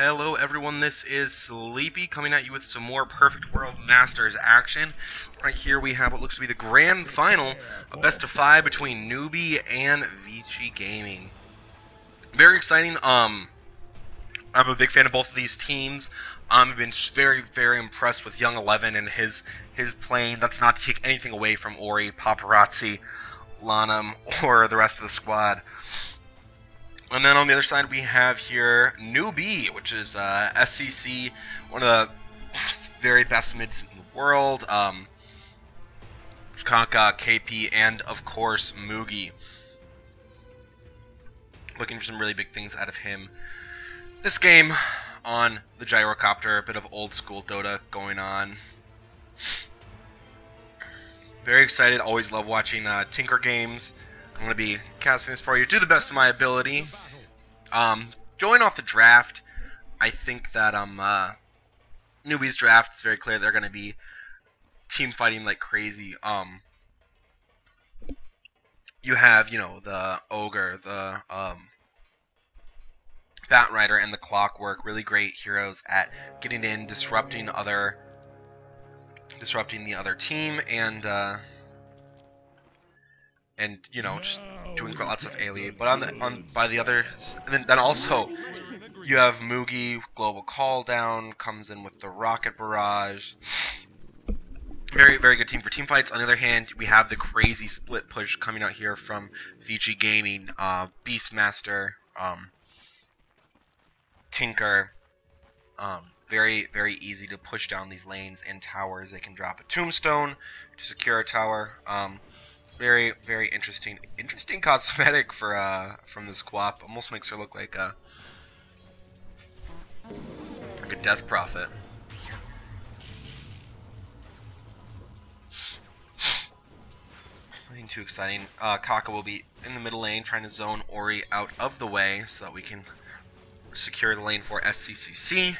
Hello everyone, this is Sleepy coming at you with some more Perfect World Masters action. Right here we have what looks to be the grand final, a best of 5 between Newbee and Vici.Gaming. Very exciting. I'm a big fan of both of these teams. I've been very impressed with Young 11 and his playing. That's not to take anything away from Ori, Paparazzi, Lanham, or the rest of the squad. And then on the other side we have here Newbee, which is SCC, one of the very best mids in the world. Kaka, KP, and of course Mugi. Looking for some really big things out of him. This game on the gyrocopter, a bit of old school Dota going on. Very excited, always love watching Tinker games. I'm going to be casting this for you, do the best of my ability. Going off the draft, I think that Newbee's draft, it's very clear they're going to be team fighting like crazy. You have, you know, the Ogre, the Batrider, and the Clockwork, really great heroes at getting in, disrupting the other team, and you know, just doing lots of AoE. But by the other, then also you have Mugi, Global Call Down, comes in with the Rocket Barrage. Very good team for team fights. On the other hand, we have the crazy split push coming out here from Vici.Gaming, Beastmaster, Tinker. Very easy to push down these lanes and towers. They can drop a tombstone to secure a tower. Very interesting cosmetic for from this Quap. Almost makes her look like a Death Prophet. Nothing too exciting. Kaka will be in the middle lane trying to zone Ori out of the way so that we can secure the lane for SCCC.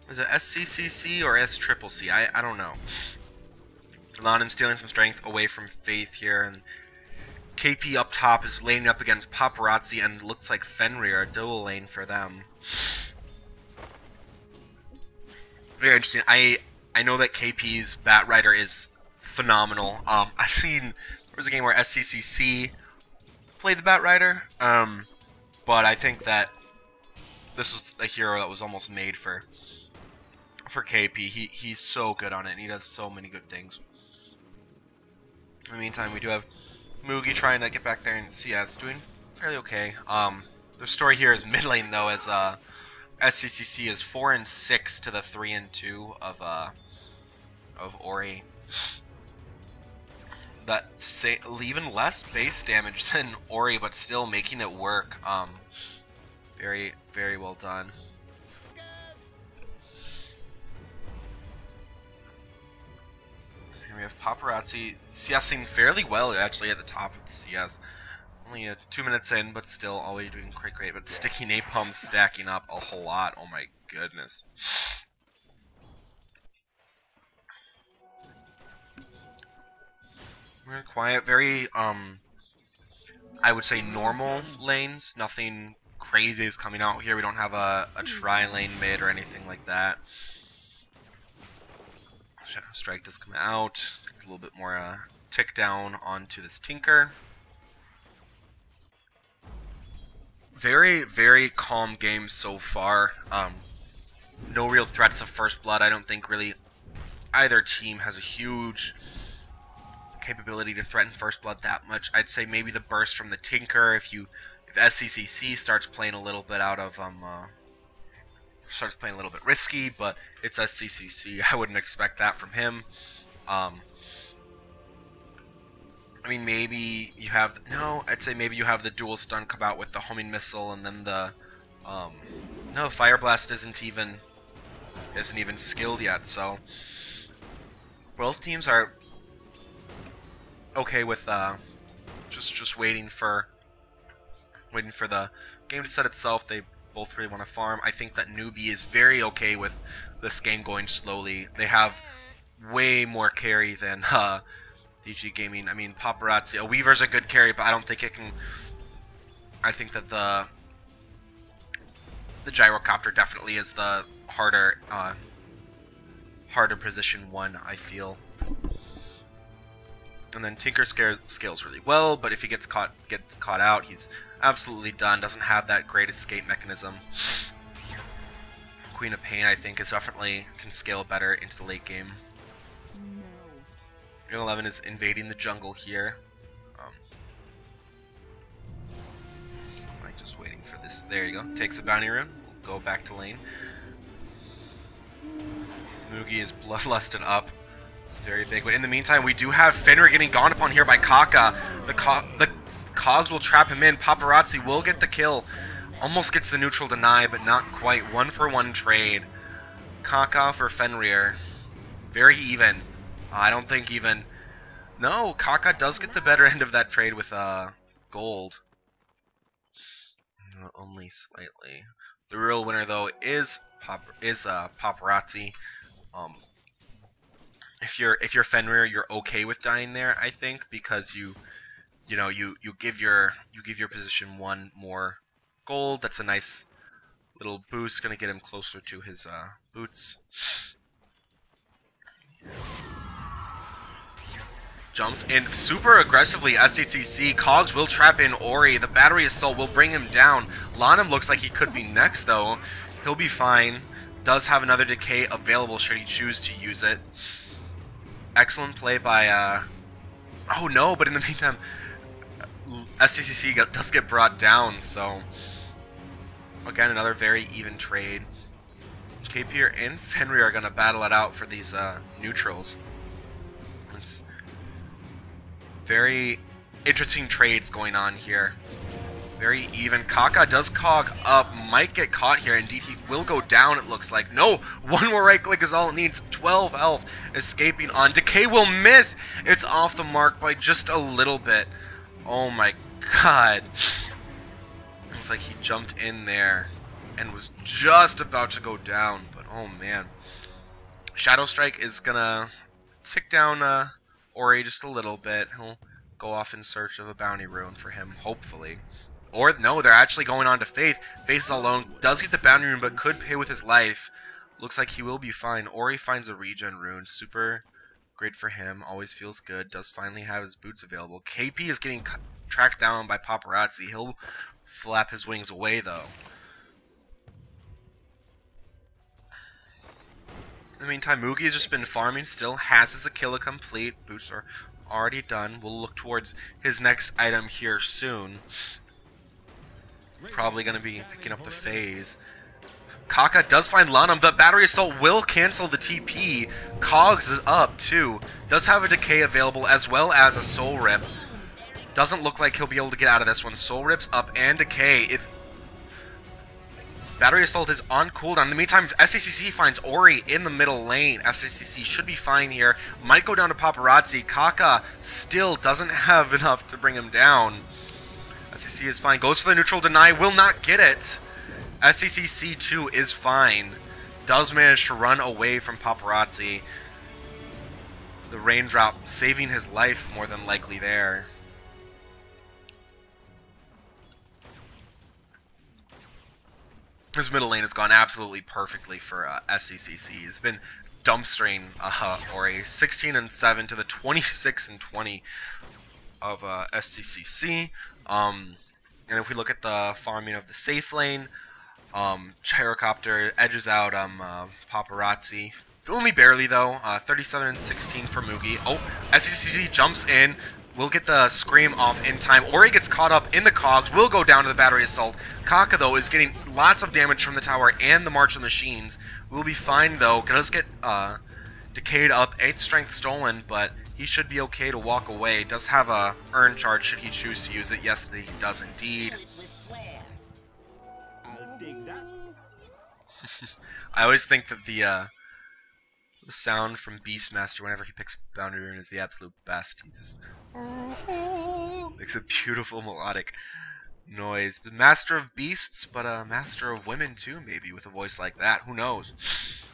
Is it SCCC or SCCC? I don't know. Lanham stealing some strength away from Faith here, and KP up top is laning up against Paparazzi, and looks like Fenrir, a dual lane for them. Very interesting. I know that KP's Batrider is phenomenal. I've seen there was a game where SCCC played the Batrider, but I think that this was a hero that was almost made for KP. He's so good on it, and he does so many good things. In the meantime, we do have Mugi trying to get back there in CS, doing fairly okay. The story here is mid lane though, as SCCC is 4-6 to the 3-2 of Ori. That even less base damage than Ori, but still making it work. Very well done. We have Paparazzi CSing fairly well, actually, at the top of the CS. Only 2 minutes in, but still already doing great. But sticky napalm stacking up a whole lot. Oh my goodness. We're quiet, very I would say normal lanes. Nothing crazy is coming out here. We don't have a tri-lane mid or anything like that. Shadow Strike does come out. It's a little bit more tick down onto this Tinker. Very calm game so far. No real threats of first blood. I don't think really either team has a huge capability to threaten first blood that much. I'd say maybe the burst from the Tinker if SCCC starts playing a little bit out of starts playing a little bit risky, but it's SCCC. I wouldn't expect that from him. I mean, maybe you have I'd say maybe you have the dual stun come out with the homing missile, and then the no, Fire Blast isn't even skilled yet. So both teams are okay with just waiting for the game to set itself. They both really want to farm. I think that Newbee is very okay with this game going slowly. They have way more carry than Vici.Gaming. I mean, Paparazzi, a Weaver's a good carry, but I don't think it can. I think that the the gyrocopter definitely is the harder position one, I feel. And then Tinker scales really well, but if he gets caught out, he's absolutely done. Doesn't have that great escape mechanism. Queen of Pain, I think, is definitely can scale better into the late game. 11 is invading the jungle here. So I'm just waiting for this. There you go. Takes a bounty rune. We'll go back to lane. Mugi is bloodlusted up. It's very big. But in the meantime, we do have Fenrir getting gone upon here by Kaka. The Cogs will trap him in. Paparazzi will get the kill. Almost gets the neutral deny, but not quite. 1-for-1 trade. Kaka for Fenrir. Very even. I don't think even... No, Kaka does get the better end of that trade with gold. Only slightly. The real winner, though, is Paparazzi. If you're Fenrir, you're okay with dying there, I think, because you give your position one more gold. That's a nice little boost. Gonna get him closer to his boots. Jumps in super aggressively. SCCC. Cogs will trap in Ori. The battery assault will bring him down. Lanham looks like he could be next, though. He'll be fine. Does have another decay available should he choose to use it. Excellent play by... Oh no, but in the meantime, SCCC does get brought down, so... Again, another very even trade. KP and Fenrir are going to battle it out for these neutrals. It's very interesting trades going on here. Very even. Kaka does cog up, might get caught here. Indeed, he will go down, it looks like. No! One more right click is all it needs. 12 health. Escaping on. Decay will miss! It's off the mark by just a little bit. Oh my god. Looks like he jumped in there and was just about to go down, but oh man. Shadow Strike is gonna tick down Ori just a little bit. He'll go off in search of a bounty rune for him, hopefully. Or no, they're actually going on to Faith. Faith is alone, does get the bounty rune, but could pay with his life. Looks like he will be fine. Ori finds a regen rune. Super great for him. Always feels good. Does finally have his boots available. KP is getting tracked down by Paparazzi. He'll flap his wings away, though. In the meantime, Mugi has just been farming still. Has his Aquila complete. Boots are already done. We'll look towards his next item here soon. Probably going to be picking up the phase. Kaka does find Lanham. The battery assault will cancel the TP. Cogs is up too. Does have a decay available as well as a soul rip. Doesn't look like he'll be able to get out of this one. Soul rips up and decay. Battery assault is on cooldown. In the meantime, SCCC finds Ori in the middle lane. SCCC should be fine here. Might go down to Paparazzi. Kaka still doesn't have enough to bring him down. SCCC is fine. Goes for the neutral deny. Will not get it. SCCC 2 is fine. Does manage to run away from Paparazzi. The raindrop saving his life more than likely there. His middle lane has gone absolutely perfectly for SCCC. He's been dumpstering Ori. 16-7 to the 26-20 of SCCC. And if we look at the farming of the safe lane, Gyrocopter edges out Paparazzi. Only barely, though. 37-16 for Mugi. Oh, SCCC jumps in. Will get the scream off in time. Ori gets caught up in the cogs. Will go down to the battery assault. Kaka, though, is getting lots of damage from the tower and the March of Machines. Will be fine, though. Does get decayed up. 8 strength stolen, but he should be okay to walk away. Does have a earn charge should he choose to use it. Yes, he does indeed. I always think that the sound from Beastmaster whenever he picks Boundary Rune is the absolute best. He just makes a beautiful melodic noise. The master of beasts, but a master of women too, maybe, with a voice like that. Who knows?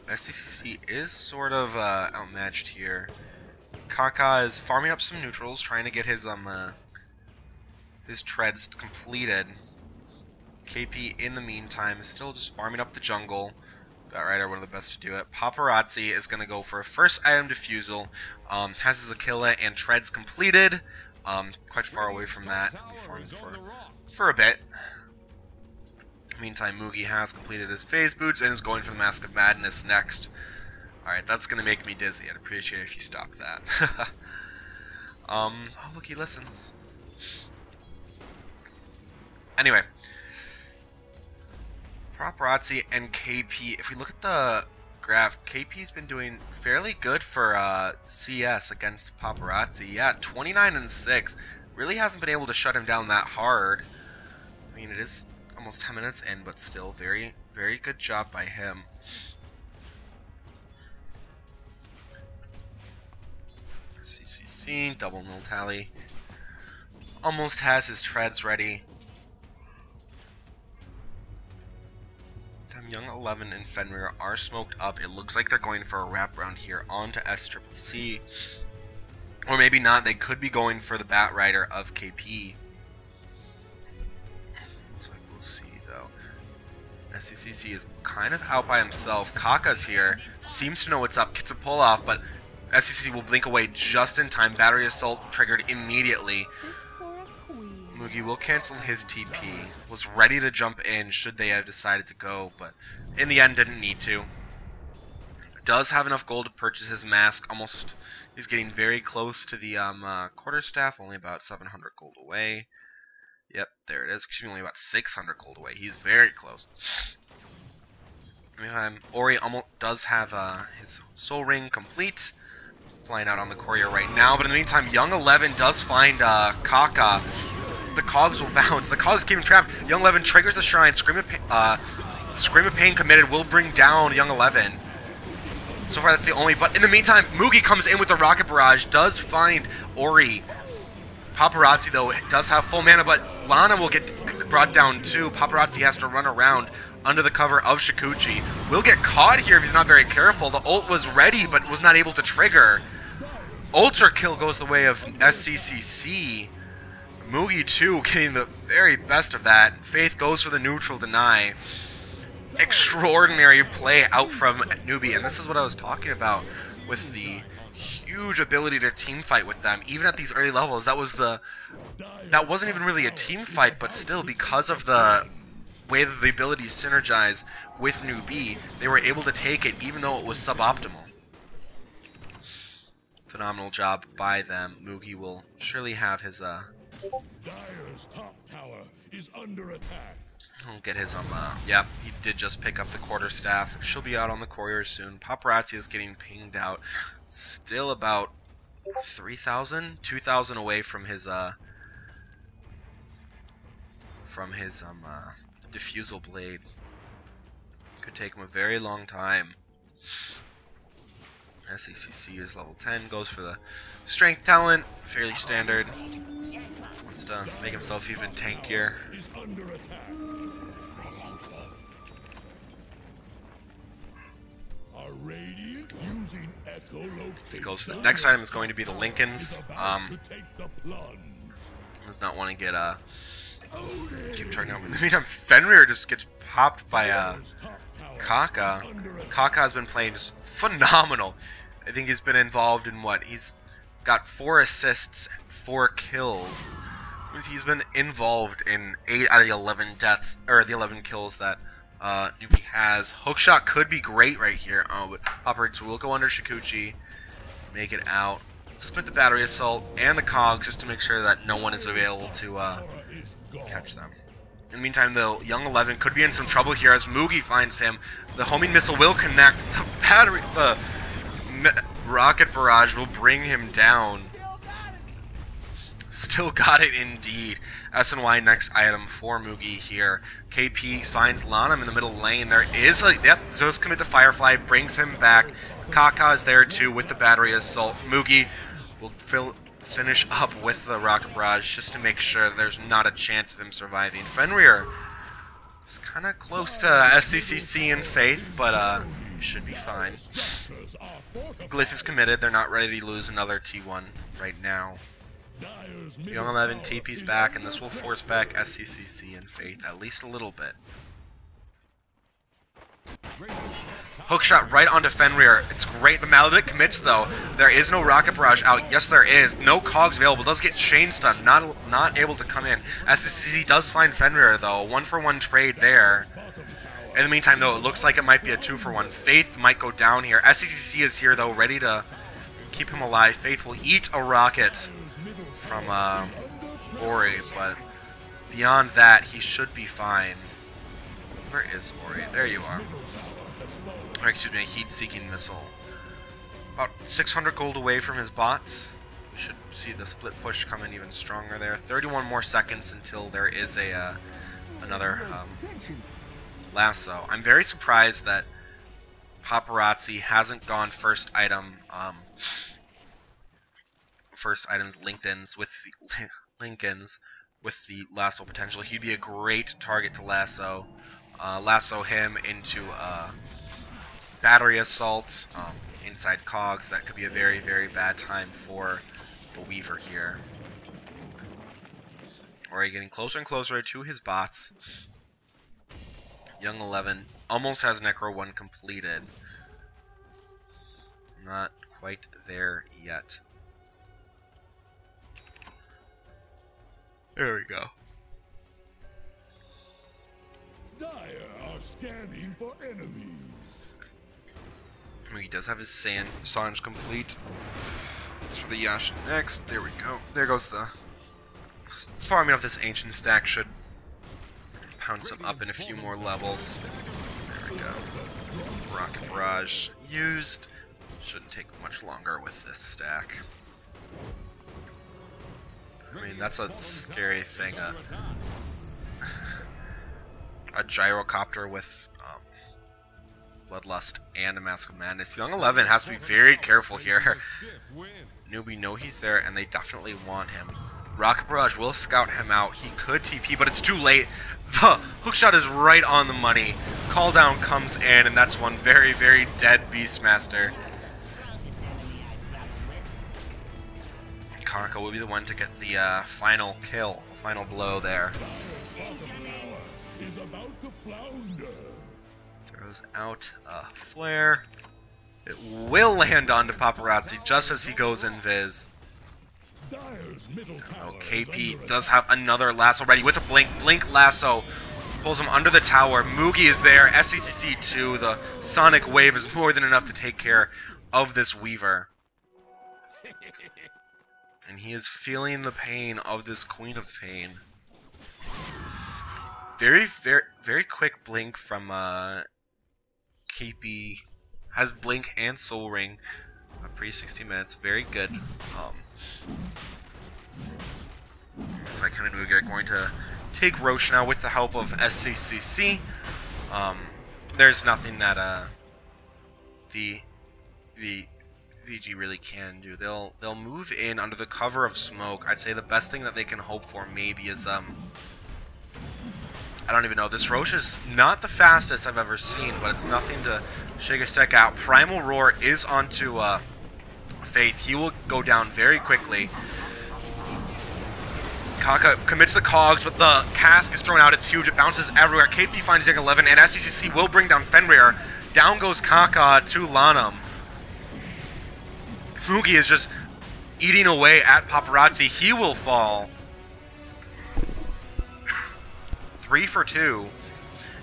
SCCC is sort of outmatched here. Kaka is farming up some neutrals, trying to get his treads completed. KP, in the meantime, is still just farming up the jungle. Batrider, one of the best to do it. Paparazzi is going to go for a first item defusal. Has his Aquila and treads completed. Quite far away from that. Be farming for a bit. Meantime, Mugi has completed his phase boots and is going for the Mask of Madness next. Alright, that's going to make me dizzy. I'd appreciate it if you stopped that. Oh, look, he listens. Anyway. Paparazzi and KP. If we look at the graph, KP's been doing fairly good for CS against Paparazzi. Yeah, 29 and 6. Really hasn't been able to shut him down that hard. I mean, it is almost 10 minutes in, but still very, very good job by him. CCC, double null tally. Almost has his treads ready. Young 11 and Fenrir are smoked up. It looks like they're going for a wraparound here onto SCCC. Or maybe not. They could be going for the Batrider of KP. Looks like we'll see, though. SCCC is kind of out by himself. Kaka's here. Seems to know what's up. Gets a pull off, but SCCC will blink away just in time. Battery assault triggered immediately. Mugi will cancel his TP. Was ready to jump in should they have decided to go, but in the end didn't need to. Does have enough gold to purchase his mask. Almost, he's getting very close to the quarterstaff. Only about 700 gold away. Yep, there it is. Excuse me, only about 600 gold away. He's very close. Meantime, Ori almost does have his soul ring complete. He's flying out on the courier right now, but in the meantime, Young 11 does find Kaka. The cogs will bounce. The cogs keep him trapped. Young 11 triggers the shrine. Scream of Pain committed will bring down Young 11. So far, that's the only. But in the meantime, Mugi comes in with the rocket barrage. Does find Ori. Paparazzi, though, does have full mana, but Lana will get brought down too. Paparazzi has to run around under the cover of Shikuchi. Will get caught here if he's not very careful. The ult was ready, but was not able to trigger. Ultra kill goes the way of SCCC. Mugi, too, getting the very best of that. Faith goes for the neutral deny. Extraordinary play out from Newbee, and this is what I was talking about with the huge ability to team fight with them. Even at these early levels, that wasn't even really a team fight, but still, because of the way that the abilities synergize with Newbee, they were able to take it even though it was suboptimal. Phenomenal job by them. Mugi will surely have his Dire's top tower is under attack. He'll get his yeah, he did just pick up the quarterstaff. She'll be out on the courier soon. Paparazzi is getting pinged out. Still about 3,000, 2,000 away from his diffusal blade. Could take him a very long time. SCCC is level 10, goes for the strength talent, fairly standard. Wants to make himself even tankier. So he goes to the next item is going to be the Lincolns. Does not want to get keep turning over. In the meantime, Fenrir just gets popped by Kaka. Kaka has been playing just phenomenal. I think he's been involved in what? He's got 4 assists, 4 kills. He's been involved in 8 out of the 11 deaths, or the 11 kills that Newbee has. Hookshot could be great right here. Oh, but Paparazzi will go under Shikuchi, make it out. Split the battery assault and the cogs just to make sure that no one is available to catch them. In the meantime, though, Young 11 could be in some trouble here as Mugi finds him. The homing missile will connect. The battery, rocket barrage will bring him down. Still got it indeed. SNY next item for Mugi here. KP finds Lana in the middle lane. There is a, yep, does commit the Firefly, brings him back. Kaka is there too with the battery assault. Mugi will finish up with the rocket barrage just to make sure that there's not a chance of him surviving. Fenrir is kind of close to SCCC and Faith, but should be fine. Structures are fortified. Glyph is committed. They're not ready to lose another T1 right now. Dire's Young middle 11 tower TP's is back, and this under will threat. force back SCCC and Faith at least a little bit. Hookshot right onto Fenrir. It's great. The Maledict commits, though. There is no Rocket Barrage out. Yes, there is. No Cogs available. Does get Chain Stun. Not able to come in. SCCC does find Fenrir, though. 1-for-1 trade there. In the meantime, though, it looks like it might be a 2-for-1. Faith might go down here. SCCC is here, though, ready to keep him alive. Faith will eat a rocket from Ori, but beyond that, he should be fine. Where is Ori? There you are. Or, excuse me, a heat-seeking missile. About 600 gold away from his bots. We should see the split push come in even stronger there. 31 more seconds until there is a another lasso. I'm very surprised that Paparazzi hasn't gone first items LinkedIn's with the Lincoln's with the lasso potential. He'd be a great target to lasso. Lasso him into battery assault inside Cogs. That could be a very, very bad time for the Weaver here. Ori getting closer and closer to his bots. Young 11 almost has Necro 1 completed. Not quite there yet. There we go. Dire are scanning for enemies. He does have his Sange complete. As for the Yashin next, there we go. There goes the farming of this ancient stack. Should pounce him up in a few more levels. There we go. Rocket Barrage used. Shouldn't take much longer with this stack. I mean, that's a scary thing. A gyrocopter with Bloodlust and a Mask of Madness. Young 11 has to be very careful here. Newbee know he's there, and they definitely want him. Rocket Barrage will scout him out. He could TP, but it's too late. The hookshot is right on the money. Call down comes in, and that's one very, very dead Beastmaster. Karka will be the one to get the final kill, final blow there. Is about to flounder. Throws out a flare. It will land onto Paparazzi just as he goes invis. Dire's middle tower KP does have another lasso ready with a blink. Blink lasso pulls him under the tower. Mugi is there. SCCC 2. The Sonic Wave is more than enough to take care of this Weaver. And he is feeling the pain of this Queen of Pain. Very, very, very quick blink from KP. Has blink and soul ring. Pre 60 minutes. Very good. So I kind of knew we were going to take Roche now with the help of SCCC. There's nothing that the VG really can do. They'll move in under the cover of smoke. I'd say the best thing that they can hope for maybe is I don't even know. This Roche is not the fastest I've ever seen, but it's nothing to shake a stick out. Primal Roar is onto Faith. He will go down very quickly. Kaka commits the Cogs, but the cask is thrown out. It's huge. It bounces everywhere. KP finds Young 11, and SCCC will bring down Fenrir. Down goes Kaka to Lanham. Mugi is just eating away at Paparazzi. He will fall. 3 for 2.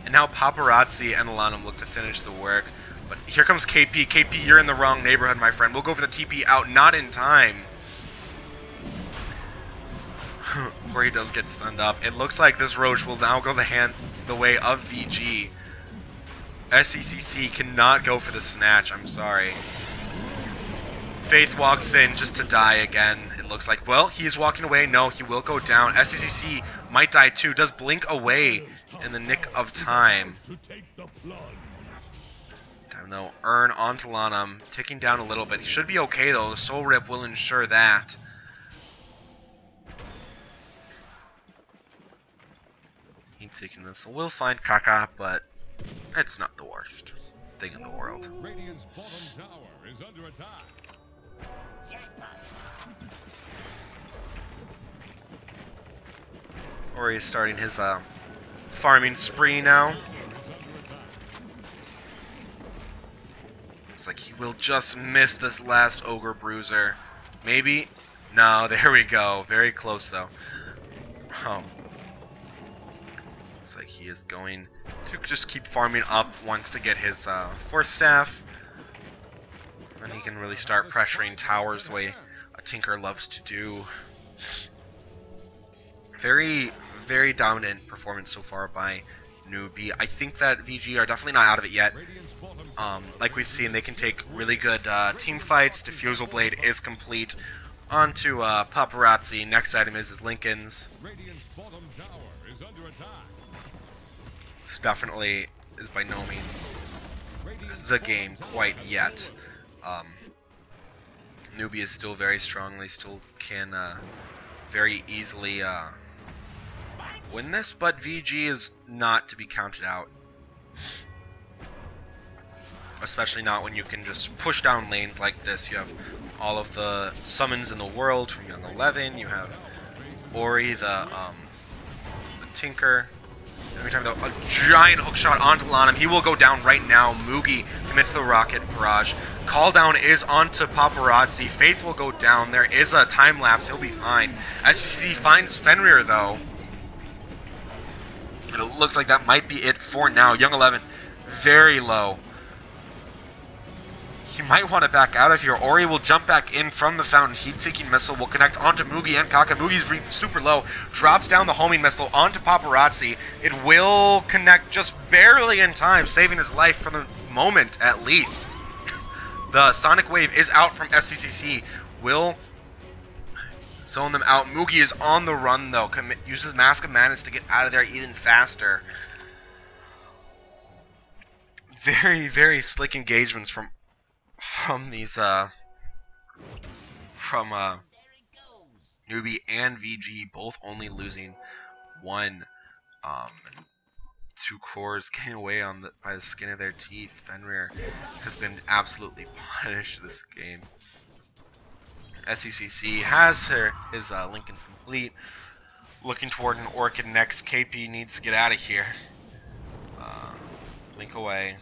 And now Paparazzi and Lanham look to finish the work. But here comes KP. KP, you're in the wrong neighborhood, my friend. We'll go for the TP out. Not in time. Where he does get stunned up. It looks like this Roche will now go the way of VG. SCCC cannot go for the snatch. I'm sorry. Faith walks in just to die again. It looks like, well, he is walking away. No, he will go down. SCCC might die too. Does blink away in the nick of time. Time though. Earn onto Lanham. Ticking down a little bit. He should be okay though. The Soul Rip will ensure that. Heat seeking missile will find Kaka, but it's not the worst. thing in the world. Radiant's bottom tower is under attack. Ori is starting his farming spree now. Looks like he will just miss this last Ogre Bruiser. Maybe? No, there we go. Very close though. Looks like he is going to just keep farming up, wants to get his Force Staff. Then he can really start pressuring towers the way a Tinker loves to do. Very, very dominant performance so far by Newbee. I think that VG are definitely not out of it yet. Like we've seen, they can take really good team fights. Diffusal Blade is complete. On to Paparazzi. Next item is Lincoln's. This definitely is by no means the game quite yet. Newbee is still very strong. They still can very easily win this, but VG is not to be counted out. Especially not when you can just push down lanes like this. You have all of the summons in the world from Young 11. You have Ori, the Tinker. Every time though, a giant hookshot onto Lanham. He will go down right now. Mugi commits the rocket barrage. Call down is onto Paparazzi. Faith will go down. There is a time lapse. He'll be fine. SCC finds Fenrir though. And it looks like that might be it for now. Young 11 very low. He might want to back out of here. Ori will jump back in from the fountain. Heat-seeking missile will connect onto Mugi and Kaka. Mugi's super low. Drops down the homing missile onto Paparazzi. It will connect just barely in time, saving his life for the moment at least. The Sonic Wave is out from SCCC. Will zone them out. Mugi is on the run though. Uses Mask of Madness to get out of there even faster. Very, very slick engagements from these Newbee and VG, both only losing one. Two cores getting away by the skin of their teeth. Fenrir has been absolutely punished this game. SECC has his Lincoln's complete. Looking toward an Orchid next. KP needs to get out of here. Blink away.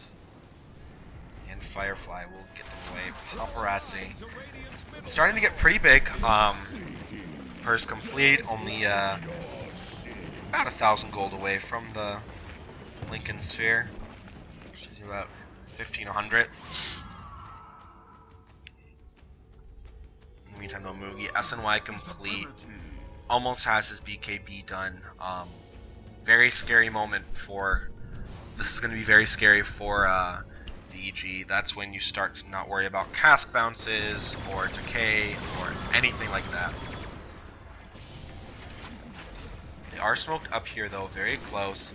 And Firefly will get them away. Paparazzi starting to get pretty big. Purse complete. Only about 1,000 gold away from the Lincoln Sphere. She's about 1,500. In the meantime, though, Mugi SNY complete. Almost has his BKB done. Very scary moment for. This is going to be very scary for VG. That's when you start to not worry about cask bounces or decay or anything like that. They are smoked up here though, very close.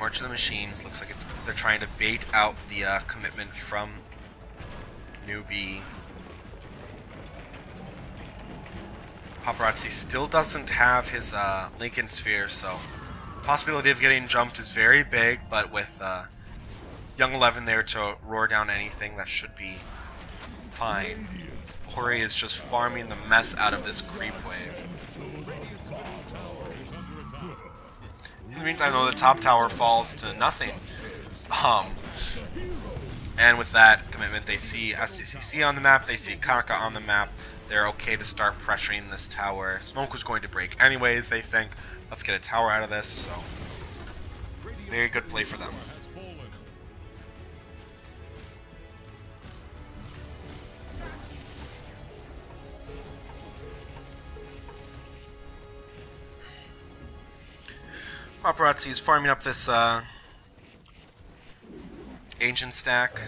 March of the Machines looks like they're trying to bait out the commitment from Newbee. Paparazzi still doesn't have his Lincoln Sphere, so possibility of getting jumped is very big, but with Young 11 there to roar down anything, that should be fine. Ori is just farming the mess out of this creep wave. In the meantime, though, the top tower falls to nothing. And with that commitment, they see SCCC on the map, they see Kaka on the map. They're okay to start pressuring this tower. Smoke was going to break anyways, they think. Let's get a tower out of this, so very good play for them. Paparazzi is farming up this ancient stack.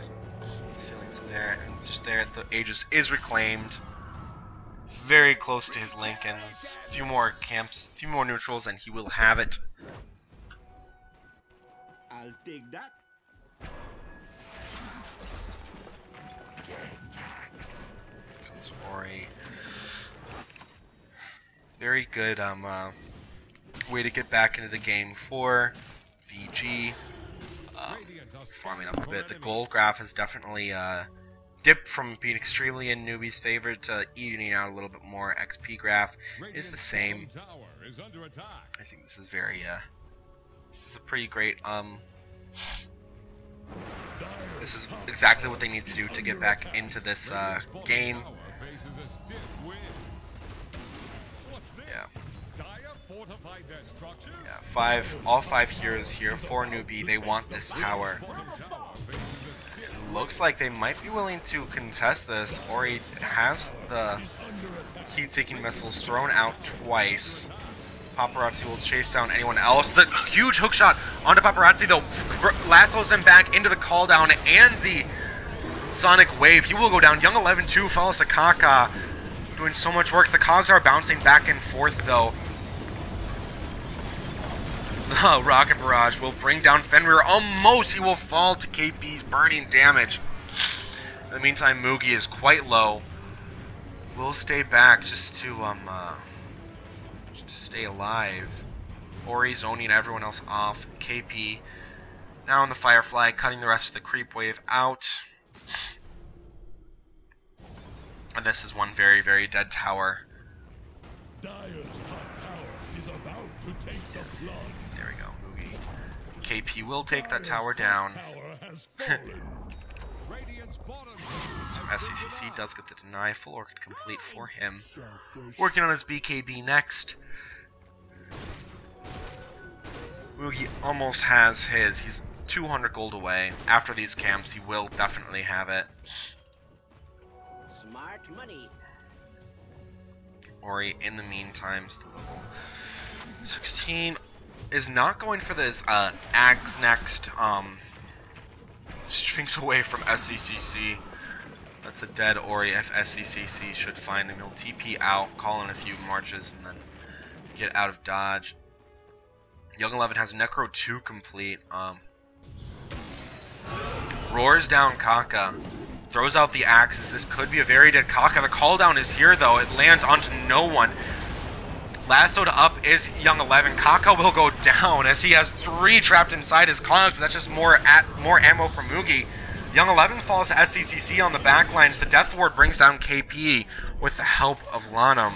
Ceilings in there, and just there, the Aegis is reclaimed. Very close to his Lincolns. A few more camps, a few more neutrals, and he will have it. I'll take that. Comes Ori. Very good way to get back into the game for VG. farming up a bit. The gold graph has definitely dipped from being extremely in Newbee's favor to evening out a little bit more. XP graph is the same. I think this is very, this is a pretty great, this is exactly what they need to do to get back into this, game. Yeah, all five heroes here for Newbee. They want this tower. It looks like they might be willing to contest this. Ori has the heat-seeking missiles thrown out twice. Paparazzi will chase down anyone else. The huge hookshot onto Paparazzi, though, lassos him back into the call down and the sonic wave. He will go down. Young 11 too follows Sakaka, doing so much work. The cogs are bouncing back and forth, though. The rocket barrage will bring down Fenrir. Almost he will fall to KP's burning damage. In the meantime, Mugi is quite low. We'll stay back just to stay alive. Ori zoning everyone else off. KP now on the Firefly, cutting the rest of the creep wave out. And this is one very, very dead tower. Dire's top tower is about to take the flood. There we go, Mugi. KP will take that tower down. So SCCC does get the deny. Full orchid complete for him. Working on his BKB next. Mugi almost has his. He's 200 gold away. After these camps, he will definitely have it. Smart money. Ori, in the meantime, still level 16. Is not going for this Ags next. Strings away from SCCC. That's a dead Ori. If SCCC should find him, he'll TP out, call in a few marches, and then get out of dodge. Young 11 has Necro 2 complete. Roars down Kaka. Throws out the axes. This could be a very dead Kaka. The call down is here, though. It lands onto no one. Lassoed up is Young 11. Kaka will go down as he has 3 trapped inside his cogs, but that's just more ammo for Mugi. Young 11 falls to SCCC on the back lines. The Death Ward brings down KP with the help of Lanham.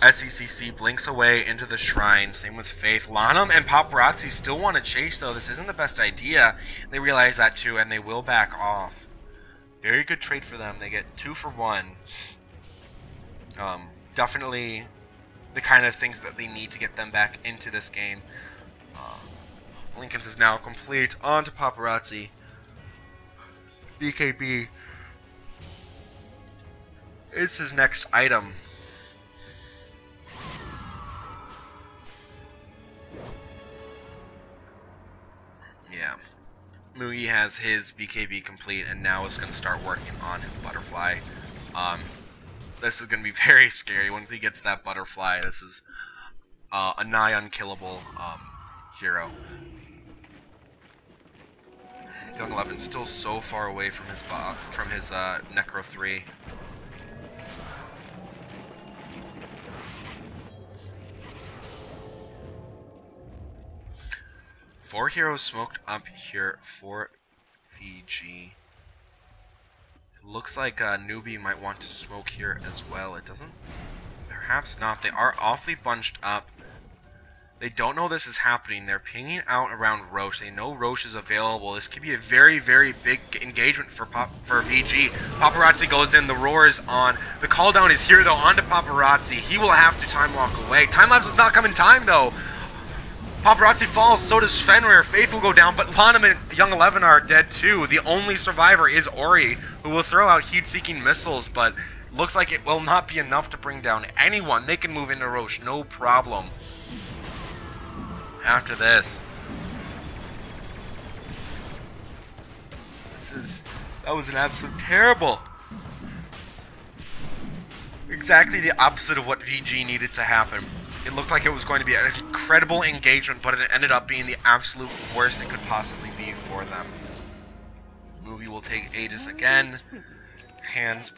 SCCC blinks away into the shrine. Same with Faith. Lanham and Paparazzi still want to chase, though. This isn't the best idea. They realize that too, and they will back off. Very good trade for them. They get 2 for 1. Definitely the kind of things that they need to get them back into this game. Lincoln's is now complete. On to Paparazzi. BKB is his next item. Yeah. Mugi has his BKB complete, and now is going to start working on his butterfly. This is going to be very scary once he gets that butterfly. This is a nigh unkillable hero. Young 11 still so far away from his Necro 3. Four heroes smoked up here for VG. It looks like Newbee might want to smoke here as well. It doesn't. Perhaps not. They are awfully bunched up. They don't know this is happening. They're pinging out around Roche. They know Roche is available. This could be a very, very big engagement for VG. Paparazzi goes in. The roar is on. The call down is here, though, onto Paparazzi. He will have to time walk away. Time lapse does not come in time, though. Paparazzi falls. So does Fenrir. Faith will go down, but Lanham and Young 11 are dead, too. The only survivor is Ori, who will throw out heat-seeking missiles, but looks like it will not be enough to bring down anyone. They can move into Roche, no problem. After this, that was an absolute terrible. Exactly the opposite of what VG needed to happen. It looked like it was going to be an incredible engagement, but it ended up being the absolute worst it could possibly be for them. Newbee will take Aegis again. Hands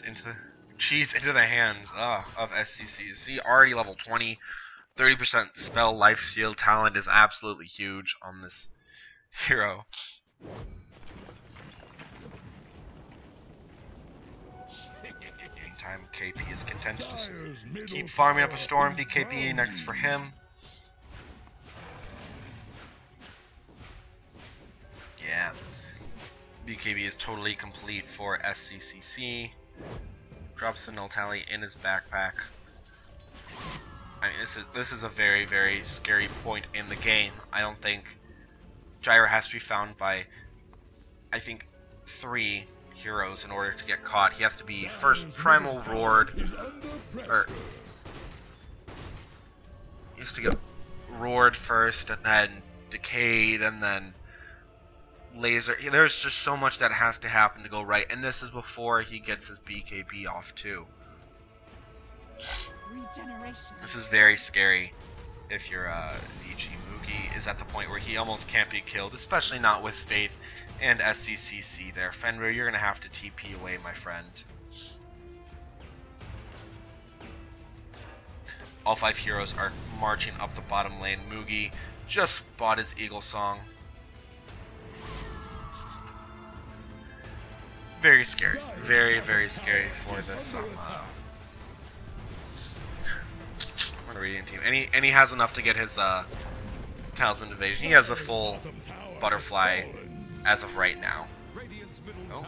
into the cheese into the hands of SCCC. Already level 20. 30% spell lifesteal talent is absolutely huge on this hero. Meantime, KP is content to just keep farming up a storm. BKB next for him. Yeah. BKB is totally complete for SCCC. Drops the null tally in his backpack. I mean, this is a very, very scary point in the game. I don't think Gyro has to be found by, I think, 3 heroes in order to get caught. He has to be first Primal Roared, or he has to get Roared first, and then Decayed, and then Laser. There's just so much that has to happen to go right, and this is before he gets his BKB off too. This is very scary if your Vici Mugi is at the point where he almost can't be killed, especially not with Faith and SCCC there. Fenrir, you're going to have to TP away, my friend. All 5 heroes are marching up the bottom lane. Mugi just bought his Eagle Song. Very scary. Very, very scary for this Radiant team. And he has enough to get his Talisman Evasion. He has a full Butterfly as of right now. Oh.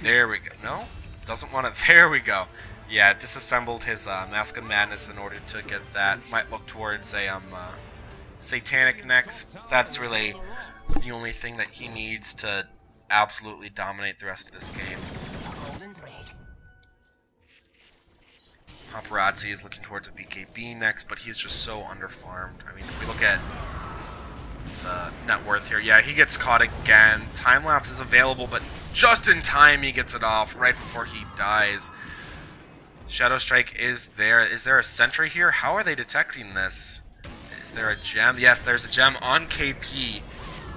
There we go. No? Doesn't want it. There we go. Yeah, disassembled his Mask of Madness in order to get that. Might look towards a Satanic next. That's really the only thing that he needs to absolutely dominate the rest of this game. Paparazzi is looking towards a BKB next, but he's just so underfarmed. I mean, if we look at his net worth here, yeah, he gets caught again. Time-lapse is available, but just in time he gets it off right before he dies. Shadow Strike is there. Is there a sentry here? How are they detecting this? Is there a gem? Yes, there's a gem on KP.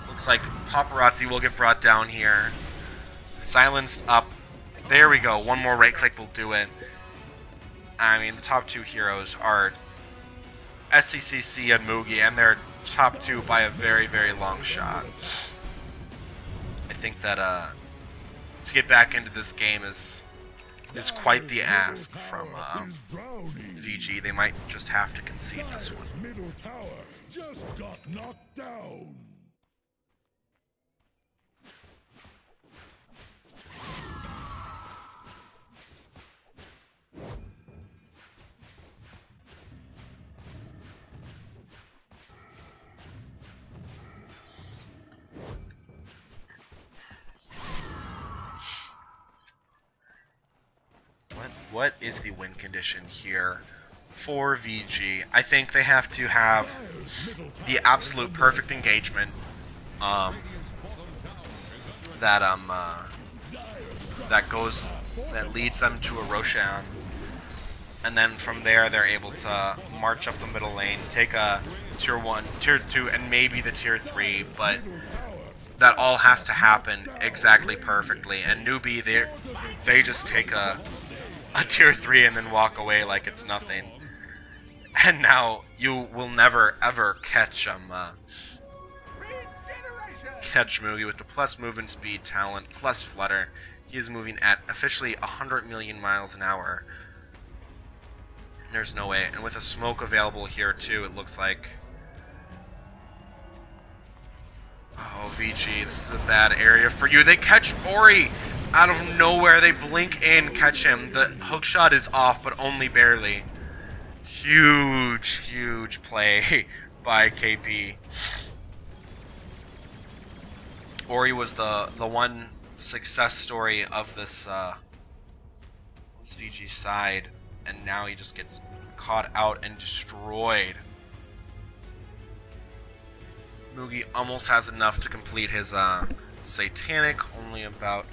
Looks like Paparazzi will get brought down here. Silenced up. There we go. One more right click will do it. I mean, the top 2 heroes are SCCC and Mugi, and they're top 2 by a very, very long shot. I think that to get back into this game is quite the ask from VG. They might just have to concede this one. Middle tower just got knocked down. What is the win condition here for VG? I think they have to have the absolute perfect engagement that leads them to a Roshan, and then from there they're able to march up the middle lane, take a tier 1, tier 2, and maybe the tier 3, but that all has to happen exactly perfectly. And Newbee, they just take a tier 3 and then walk away like it's nothing. And now you will never ever catch Mugi with the plus movement speed talent plus flutter. He is moving at officially 100 million miles an hour. There's no way. And with a smoke available here too, it looks like. Oh, VG, this is a bad area for you. They catch Ori out of nowhere. They blink in, catch him. The hook shot is off, but only barely. Huge, huge play by KP. Ori was the one success story of this VG side, and now he just gets caught out and destroyed. Mugi almost has enough to complete his Satanic, only about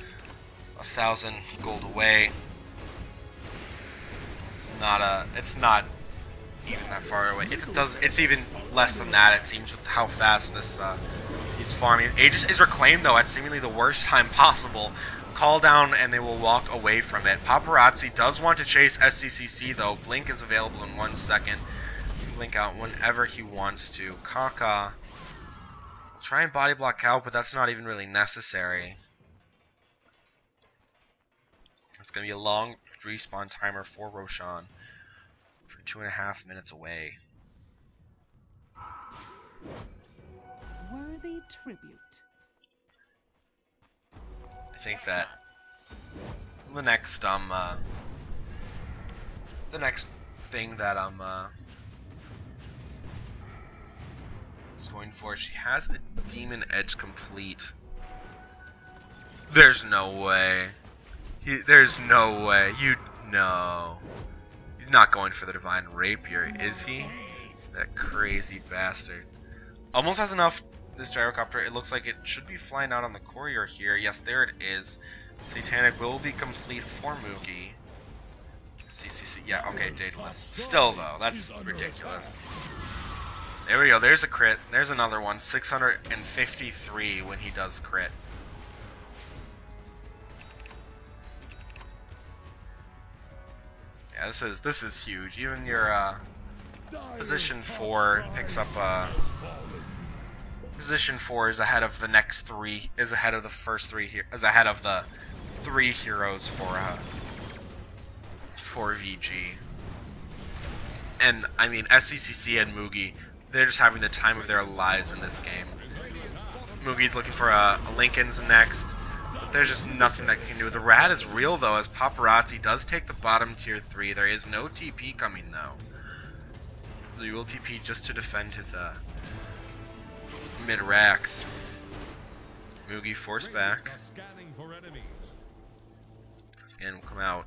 1,000 gold away. It's not even that far away. It's even less than that, it seems, with how fast this he's farming. Aegis is reclaimed though at seemingly the worst time possible. Call down and they will walk away from it. Paparazzi does want to chase SCCC though. Blink is available in 1 second. blink out whenever he wants to. Kaka try and body block out, but that's not even really necessary. It's going to be a long respawn timer for Roshan for 2.5 minutes away. Worthy tribute. I think that the next thing that I'm going for, she has a Demon Edge complete. There's no way. There's no way. No. He's not going for the Divine Rapier, is he? That crazy bastard. Almost has enough. This gyrocopter, it looks like it should be flying out on the courier here. Yes, there it is. Satanic will be complete for Moogie. CCC, yeah, okay, Daedalus. Still, though, that's ridiculous. There we go, there's a crit. There's another one, 653 when he does crit. Yeah, this is huge. Even your position 4 picks up position 4 is ahead of the next 3, is ahead of the first 3 here, is ahead of the 3 heroes for VG. And I mean SCCC and Moogie, they're just having the time of their lives in this game. Moogie's looking for a Lincoln's next, but there's just nothing that can do. The rad is real though, as Paparazzi does take the bottom tier 3. There is no TP coming though. So you will TP just to defend his mid-racks. Moogie force back. Scan will come out.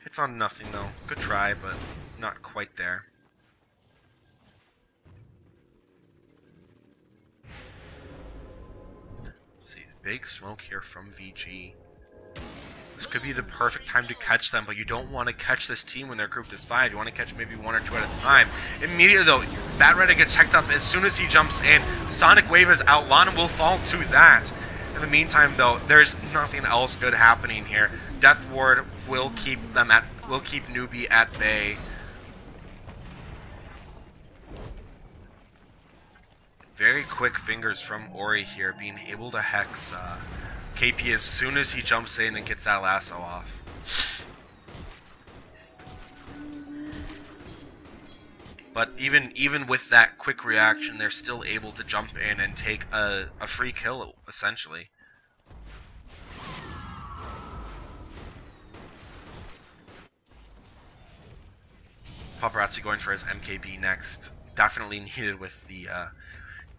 Hits on nothing though. Good try, but not quite there. Let's see, big smoke here from VG. This could be the perfect time to catch them, but you don't want to catch this team when they're grouped as 5. You want to catch maybe 1 or 2 at a time. Immediately though, Bat Reddit gets hecked up as soon as he jumps in. Sonic Wave is out. Lana will fall to that. In the meantime though, there's nothing else good happening here. Death Ward will keep Newbee at bay. Very quick fingers from Ori here, being able to hex KP as soon as he jumps in and gets that lasso off. But even with that quick reaction, they're still able to jump in and take a free kill, essentially. Paparazzi going for his MKB next. Definitely needed with the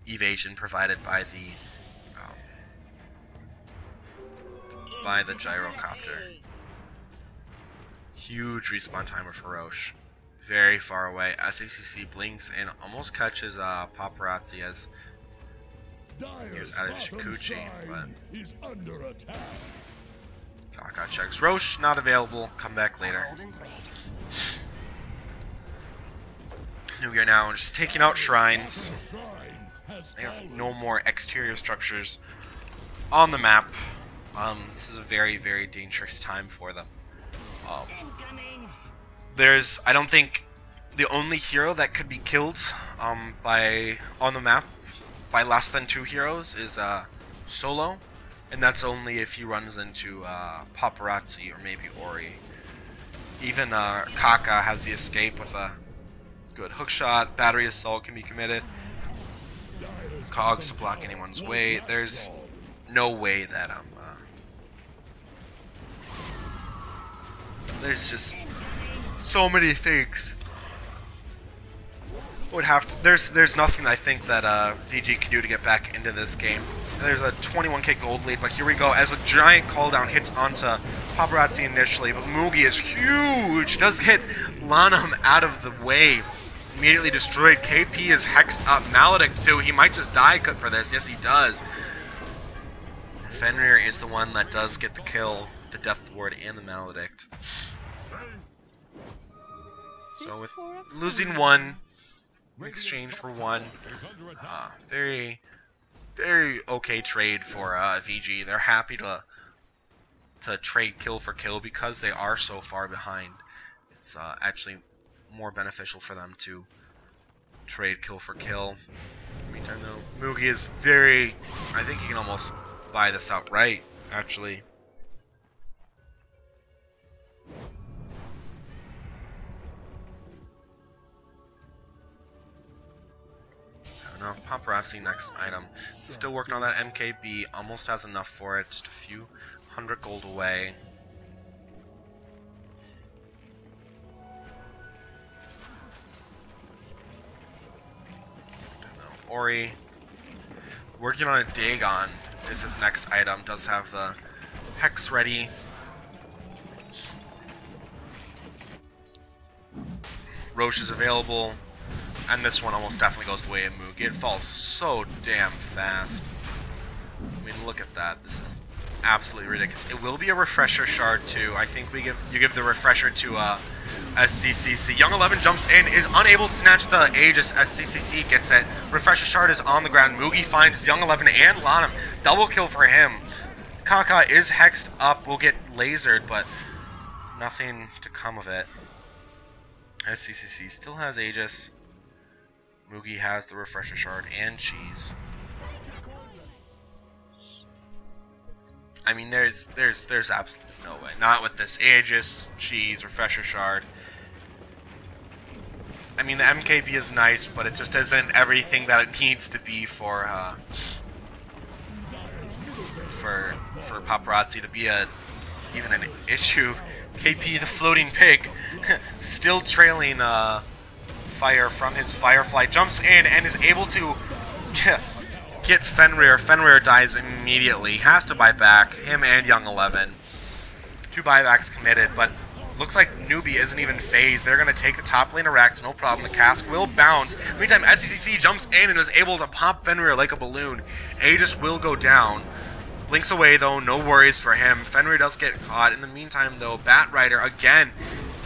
evasion provided by the gyrocopter. Huge respawn timer for Roche. Very far away. SACC blinks and almost catches Paparazzi as he was out of Shikuchi, but Kaka checks. Roche not available. Come back later. We are now just taking out shrines. They have no more exterior structures on the map. This is a very, very dangerous time for them. I don't think the only hero that could be killed on the map by less than 2 heroes is Solo, and that's only if he runs into Paparazzi or maybe Ori. Even Kaka has the escape with a good hookshot. Battery assault can be committed. Cogs to block anyone's way. There's no way that there's just so many things. Would have to. There's nothing I think that VG can do to get back into this game. There's a 21k gold lead, but here we go as a giant cooldown hits onto Paparazzi initially, but Moogie is huge. Does hit Lanham out of the way. Immediately destroyed. KP is hexed up. Maledict too. He might just die for this. Yes, he does. Fenrir is the one that does get the kill, the Death Ward and the Maledict. So with losing 1 in exchange for 1, very, very okay trade for VG. They're happy to trade kill for kill because they are so far behind. It's actually more beneficial for them to trade kill for kill. Meantime, though, Mugi is very... I think he can almost buy this outright, actually. So enough paparazzi, next item. Still working on that MKB, almost has enough for it, just a few hundred gold away. Ori, working on a Dagon is his next item. Does have the Hex ready. Roche is available. And this one almost definitely goes the way of Mugi. It falls so damn fast. I mean, look at that. This is absolutely ridiculous. It will be a refresher shard too. I think you give the refresher to SCCC. Young 11 jumps in, is unable to snatch the Aegis. SCCC gets it. Refresher shard is on the ground. Mugi finds Young 11 and Lanham. Double kill for him. Kaka is hexed up. Will get lasered, but nothing to come of it. SCCC still has Aegis. Mugi has the refresher shard and cheese. I mean, there's absolutely no way. Not with this Aegis, cheese, refresher shard. I mean, the MKB is nice, but it just isn't everything that it needs to be for paparazzi to be even an issue. KP, the floating pig, still trailing fire from his Firefly, jumps in and is able to get Fenrir. Fenrir dies immediately. Has to buy back. Him and Young 11. 2 buybacks committed, but looks like Newbee isn't even phased. They're going to take the top lane erect. No problem. The cask will bounce. In the meantime, SCCC jumps in and is able to pop Fenrir like a balloon. Aegis will go down. Blinks away, though. No worries for him. Fenrir does get caught. In the meantime, though, Batrider, again,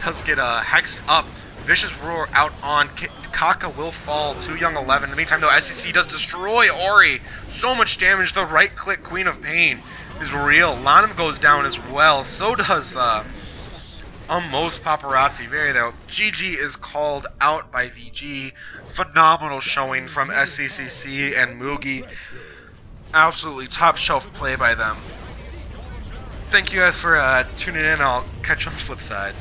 does get hexed up. Vicious Roar out on. Kaka will fall to Young 11. In the meantime, though, SCC does destroy Ori. So much damage. The right-click Queen of Pain is real. Lanham goes down as well. So does most paparazzi. Very, though. GG is called out by VG. Phenomenal showing from SCCC and Mugi. Absolutely top-shelf play by them. Thank you guys for tuning in. I'll catch you on the flip side.